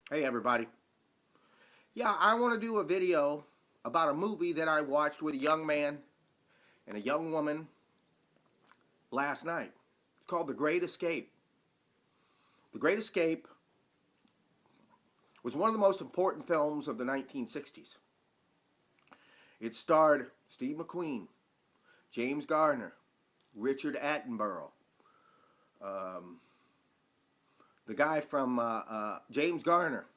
Hey everybody. Yeah, I want to do a video about a movie that I watched with a young man and a young woman last night. It's called The Great Escape. The Great Escape was one of the most important films of the 1960s. It starred Steve McQueen, James Garner, Richard Attenborough, um, the guy from James Garner,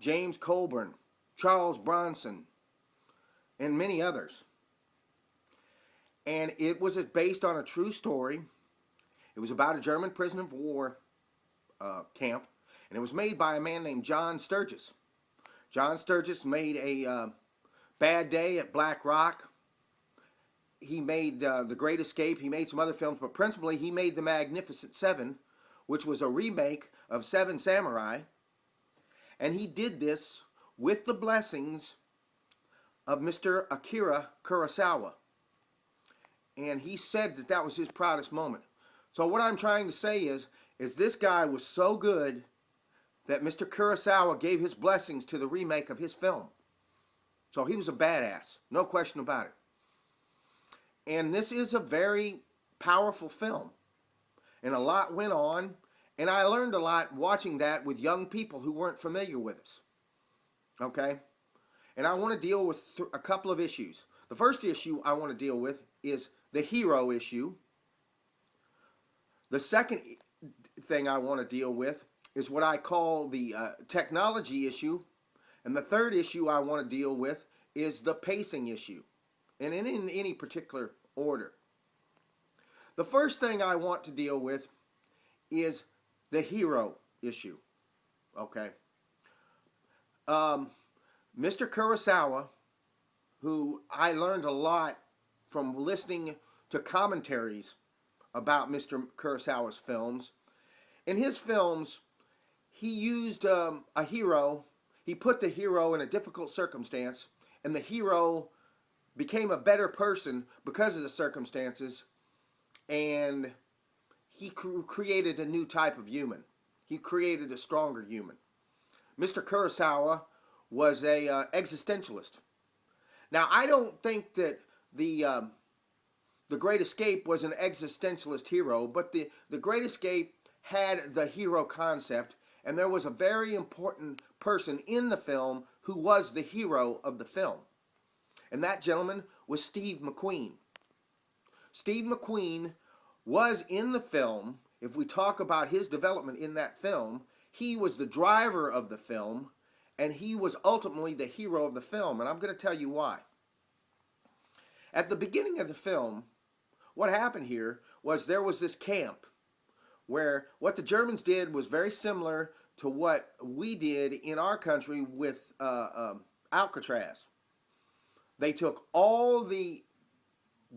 James Coburn, Charles Bronson, and many others. And it was based on a true story. It was about a German prisoner of war camp, and it was made by a man named John Sturges. John Sturges made a Bad Day at Black Rock. He made The Great Escape. He made some other films, but principally he made The Magnificent Seven, which was a remake of Seven Samurai. And he did this with the blessings of Mr. Akira Kurosawa. And he said that that was his proudest moment. So what I'm trying to say is this guy was so good that Mr. Kurosawa gave his blessings to the remake of his film. So he was a badass, no question about it. And this is a very powerful film. And a lot went on, and I learned a lot watching that with young people who weren't familiar with us. Okay? And I want to deal with a couple of issues. The first issue I want to deal with is the hero issue. The second thing I want to deal with is what I call the technology issue. And the third issue I want to deal with is the pacing issue. And in any particular order. The first thing I want to deal with is the hero issue. Okay. Mr. Kurosawa, who I learned a lot from listening to commentaries about Mr. Kurosawa's films. In his films, he used a hero. He put the hero in a difficult circumstance, and the hero became a better person because of the circumstances, and he created a new type of human. He created a stronger human. Mr. Kurosawa was a existentialist. Now, I don't think that the Great Escape was an existentialist hero, but the Great Escape had the hero concept, and there was a very important person in the film who was the hero of the film. And that gentleman was Steve McQueen. Steve McQueen was in the film. If we talk about his development in that film, he was the driver of the film, and he was ultimately the hero of the film. And I'm going to tell you why. At the beginning of the film, what happened here was there was this camp where what the Germans did was very similar to what we did in our country with Alcatraz. They took all the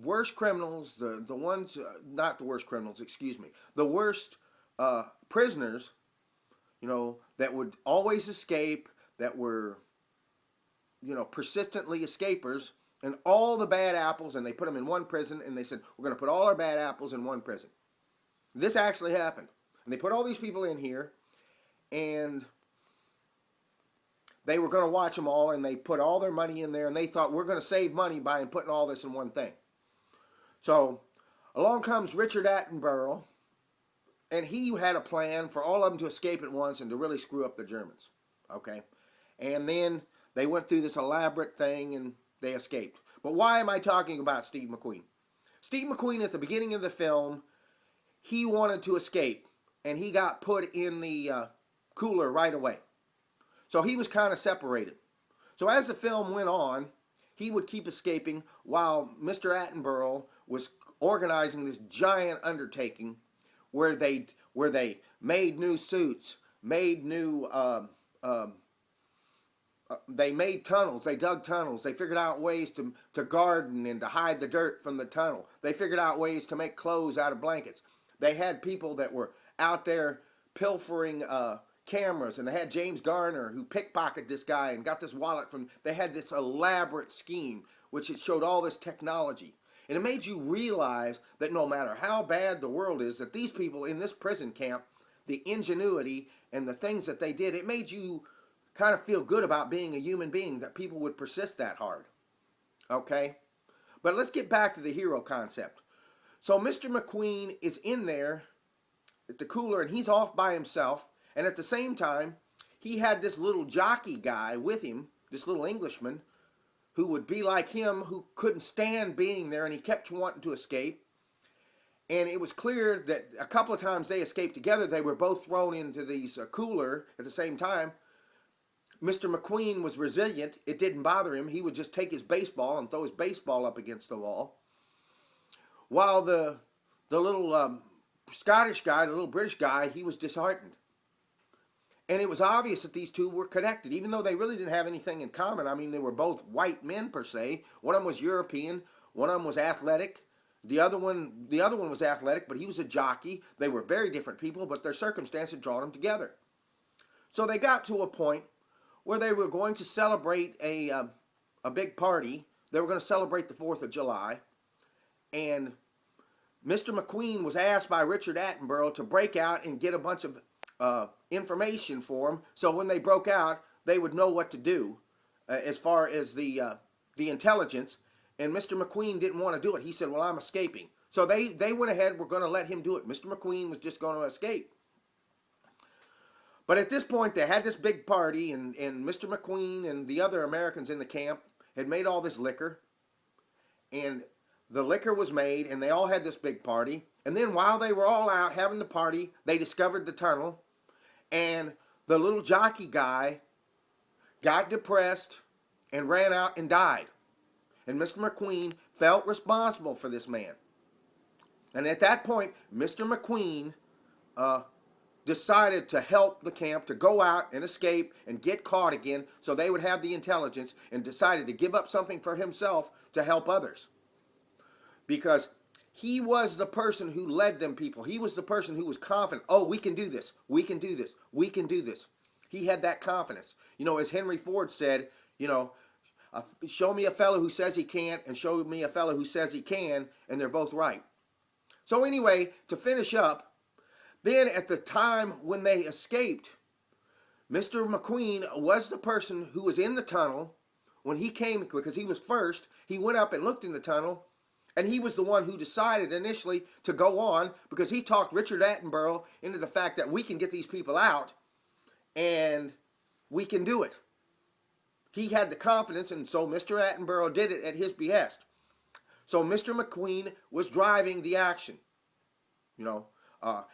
worst criminals, the ones, not the worst criminals, excuse me, the worst prisoners, that would always escape, that were, persistently escapers, and all the bad apples, and they put them in one prison, and they said, we're going to put all our bad apples in one prison. This actually happened. And they put all these people in here, and they were going to watch them all, and they put all their money in there, and they thought, we're going to save money by putting all this in one thing. So along comes Richard Attenborough, and he had a plan for all of them to escape at once and to really screw up the Germans. Okay? And then they went through this elaborate thing, and they escaped. But why am I talking about Steve McQueen? Steve McQueen, at the beginning of the film, he wanted to escape, and he got put in the cooler right away. So he was kind of separated. So as the film went on, he would keep escaping while Mr. Attenborough was organizing this giant undertaking where they made new suits, made new they made tunnels, they dug tunnels, they figured out ways to garden and to hide the dirt from the tunnel. They figured out ways to make clothes out of blankets. They had people that were out there pilfering cameras, and they had James Garner who pickpocketed this guy and got this wallet from. They had this elaborate scheme which it showed all this technology, and it made you realize that no matter how bad the world is, that these people in this prison camp, the ingenuity and the things that they did, it made you kind of feel good about being a human being, that people would persist that hard. Okay? But let's get back to the hero concept. So Mr. McQueen is in there at the cooler, and he's off by himself, and at the same time, he had this little jockey guy with him, this little Englishman, who would be like him, who couldn't stand being there, and he kept wanting to escape. And it was clear that a couple of times they escaped together. They were both thrown into these cooler at the same time. Mr. McQueen was resilient. It didn't bother him. He would just take his baseball and throw his baseball up against the wall. While the little Scottish guy, the little British guy, he was disheartened. And it was obvious that these two were connected, even though they really didn't have anything in common. I mean, they were both white men per se. One of them was European. One of them was athletic. The other one was athletic, but he was a jockey. They were very different people, but their circumstance had drawn them together. So they got to a point where they were going to celebrate a big party. They were going to celebrate the 4th of July. And Mr. McQueen was asked by Richard Attenborough to break out and get a bunch of information for him, so when they broke out, they would know what to do as far as the intelligence. And Mr. McQueen didn't want to do it. He said, well, I'm escaping. So they went ahead, were going to let him do it. Mr. McQueen was just going to escape. But at this point, they had this big party, and Mr. McQueen and the other Americans in the camp had made all this liquor. And the liquor was made, and they all had this big party. And then while they were all out having the party, they discovered the tunnel. And the little jockey guy got depressed and ran out and died. And Mr. McQueen felt responsible for this man. And at that point, Mr. McQueen decided to help the camp to go out and escape and get caught again so they would have the intelligence, and decided to give up something for himself to help others. Because he was the person who led them people. He was the person who was confident. Oh, we can do this. We can do this. We can do this. He had that confidence. You know, as Henry Ford said, you know, show me a fellow who says he can't, and show me a fellow who says he can, and they're both right. So anyway, to finish up, then at the time when they escaped, Mr. McQueen was the person who was in the tunnel. When he came, because he was first, he went up and looked in the tunnel, and he was the one who decided initially to go on, because he talked Richard Attenborough into the fact that we can get these people out, and we can do it. He had the confidence, and so Mr. Attenborough did it at his behest. So Mr. McQueen was driving the action. You know,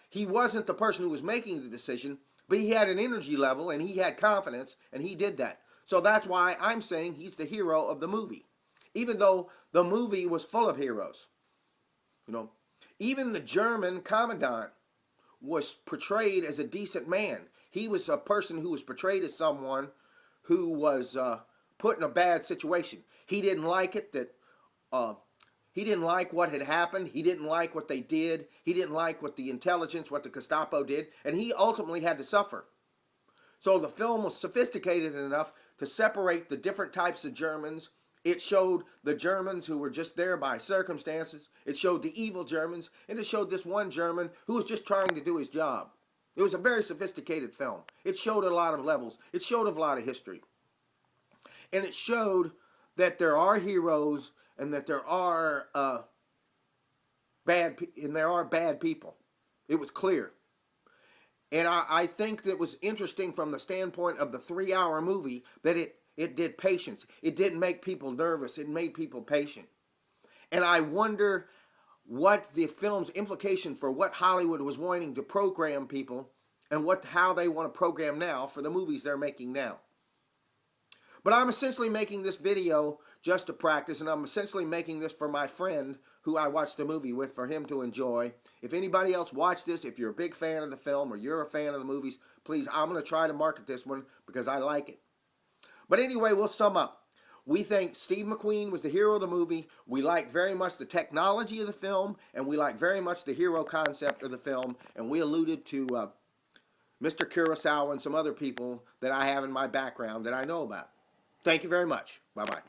he wasn't the person who was making the decision, but he had an energy level, and he had confidence, and he did that. So that's why I'm saying he's the hero of the movie. Even though the movie was full of heroes. You know, even the German commandant was portrayed as a decent man. He was a person who was portrayed as someone who was put in a bad situation. He didn't like it that he didn't like what had happened. He didn't like what they did. He didn't like what the intelligence, what the Gestapo did, and he ultimately had to suffer. So the film was sophisticated enough to separate the different types of Germans. It showed the Germans who were just there by circumstances. It showed the evil Germans, and it showed this one German who was just trying to do his job. It was a very sophisticated film. It showed a lot of levels. It showed a lot of history. And it showed that there are heroes, and that there are bad people. It was clear. And I think that was interesting from the standpoint of the 3-hour movie that it did patience. It didn't make people nervous. It made people patient. And I wonder what the film's implication for what Hollywood was wanting to program people, and how they want to program now for the movies they're making now. But I'm essentially making this video just to practice, and I'm essentially making this for my friend who I watched the movie with, for him to enjoy. If anybody else watched this, if you're a big fan of the film or you're a fan of the movies, please, I'm going to try to market this one because I like it. But anyway, we'll sum up. We think Steve McQueen was the hero of the movie. We like very much the technology of the film, and we like very much the hero concept of the film, and we alluded to Mr. Kurosawa and some other people that I have in my background that I know about. Thank you very much. Bye-bye.